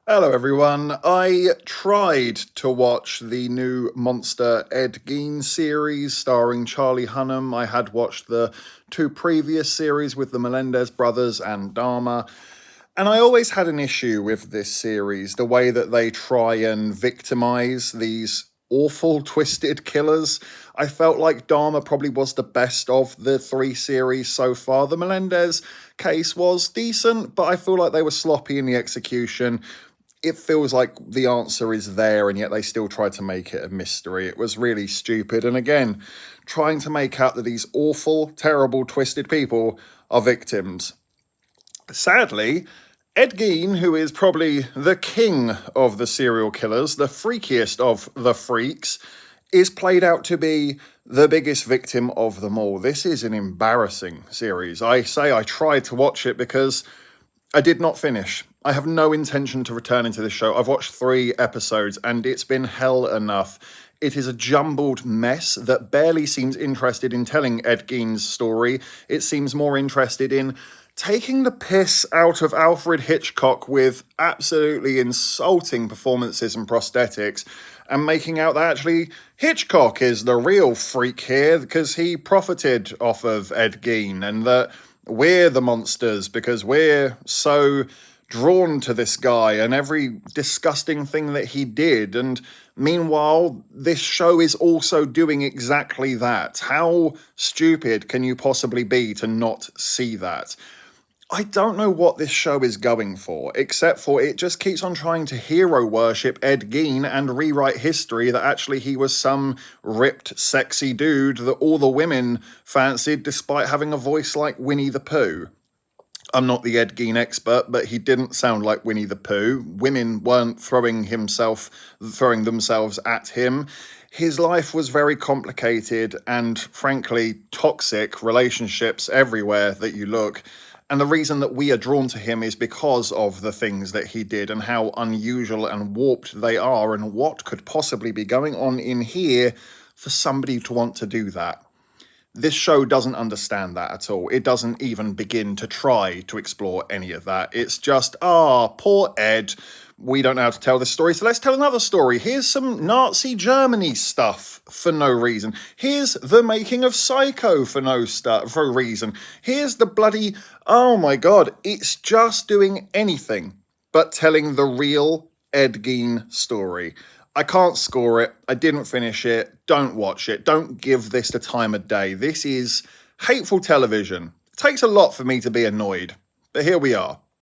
Hello, everyone. I tried to watch the new Monster Ed Gein series starring Charlie Hunnam. I had watched the two previous series with the Melendez brothers and Dharma, and I always had an issue with this series, the way that they try and victimize these awful, twisted killers. I felt like Dharma probably was the best of the three series so far. The Melendez case was decent, but I feel like they were sloppy in the execution. It feels like the answer is there, and yet they still try to make it a mystery. It was really stupid. And again, trying to make out that these awful, terrible, twisted people are victims. Sadly, Ed Gein, who is probably the king of the serial killers, the freakiest of the freaks, is played out to be the biggest victim of them all. This is an embarrassing series. I say I tried to watch it because I did not finish. I have no intention to return into this show. I've watched 3 episodes and it's been hell enough. It is a jumbled mess that barely seems interested in telling Ed Gein's story. It seems more interested in taking the piss out of Alfred Hitchcock with absolutely insulting performances and prosthetics, and making out that actually Hitchcock is the real freak here because he profited off of Ed Gein, and that we're the monsters because we're so drawn to this guy and every disgusting thing that he did. And meanwhile, this show is also doing exactly that. How stupid can you possibly be to not see that? I don't know what this show is going for, except for it just keeps on trying to hero worship Ed Gein and rewrite history that actually he was some ripped, sexy dude that all the women fancied despite having a voice like Winnie the Pooh. I'm not the Ed Gein expert, but he didn't sound like Winnie the Pooh. Women weren't throwing themselves at him. His life was very complicated and, frankly, toxic relationships everywhere that you look. And the reason that we are drawn to him is because of the things that he did and how unusual and warped they are, and what could possibly be going on in here for somebody to want to do that. This show doesn't understand that at all. It doesn't even begin to try to explore any of that. It's just, poor Ed. We don't know how to tell this story, so let's tell another story. Here's some Nazi Germany stuff for no reason. Here's the making of Psycho for no reason. Here's the bloody, oh my god, it's just doing anything but telling the real Ed Gein story. I can't score it. I didn't finish it. Don't watch it. Don't give this the time of day. This is hateful television. It takes a lot for me to be annoyed, but here we are.